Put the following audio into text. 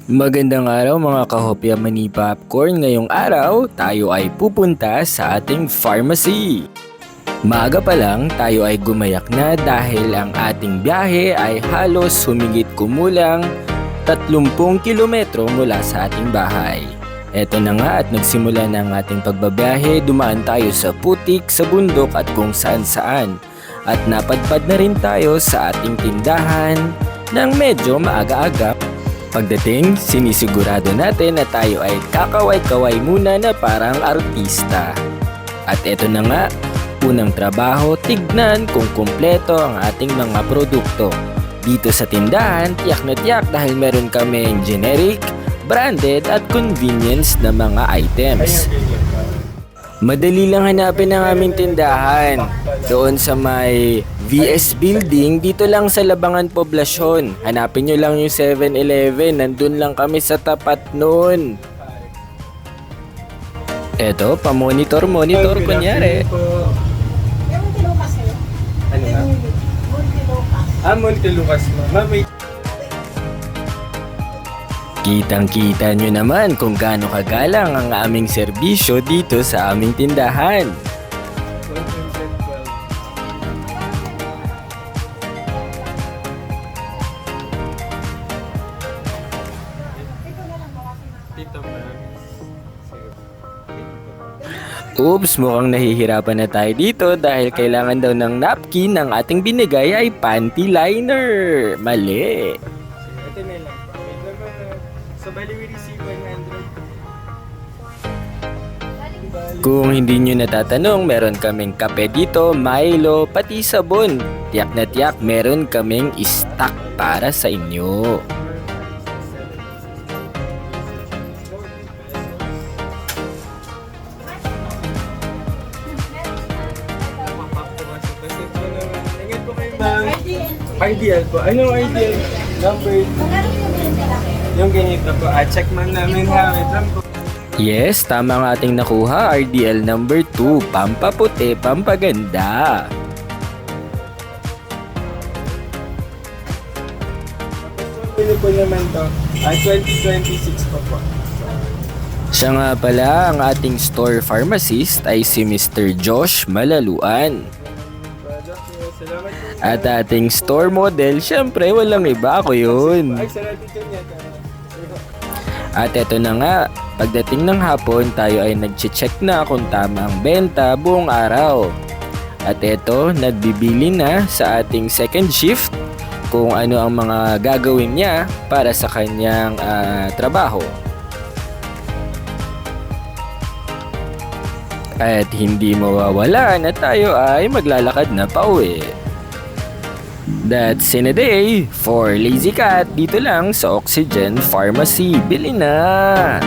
Magandang araw mga kahopya mani popcorn. Ngayong araw, tayo ay pupunta sa ating pharmacy. Maaga pa lang, tayo ay gumayak na dahil ang ating biyahe ay halos humigit kumulang 30 kilometro mula sa ating bahay. Eto na nga at nagsimula na ang ating pagbabiyahe, dumaan tayo sa putik, sa bundok at kung saan saan. At napadpad na rin tayo sa ating tindahan ng medyo maaga-aga. Pagdating, sinisigurado natin na tayo ay kakaway-kaway muna na parang artista. At eto na nga, unang trabaho, tignan kung kumpleto ang ating mga produkto. Dito sa tindahan, tiyak na tiyak dahil meron kaming generic, branded at convenience na mga items. Madali lang hanapin ang aming tindahan. Doon sa may VS Building, dito lang sa Labangan Poblasyon. Hanapin nyo lang yung 7-Eleven, nandun lang kami sa tapat nun. Eto, pa-monitor kunyari. Ano na? Montelucas ma. Kitang-kita nyo naman kung gaano kagalang ang aming serbisyo dito sa aming tindahan. Oops, mukhang nahihirapan na tayo dito dahil kailangan daw ng napkin ng ating binigay ay panty liner. Mali. Ito na lang. So, bali we receive 100. Kung hindi nyo natatanong, meron kaming kape dito, Milo, pati sabon. Tiyak na tiyak, meron kaming stock para sa inyo. Ideal po. Anong ideal? Number 2. Yung ganito po. Check man namin ha. Wait lang po. Yes, tama ang ating nakuha, RDL number 2, pampaputi, pampaganda. Pili po naman to. 2026 po. Siya nga pala, ang ating store pharmacist ay si Mr. Josh Malaluan. Salamat po. At ating store model, syempre walang iba, ako yun. Ay, salamat dito niya. At eto na nga, pagdating ng hapon, tayo ay nag-check na kung tama ang benta buong araw. At eto, nagbibili na sa ating second shift kung ano ang mga gagawin niya para sa kanyang trabaho. At hindi mawawala na tayo ay maglalakad na pauwi. That's in a day for Lazy Cat dito lang sa Oxygen Pharmacy. Bili na!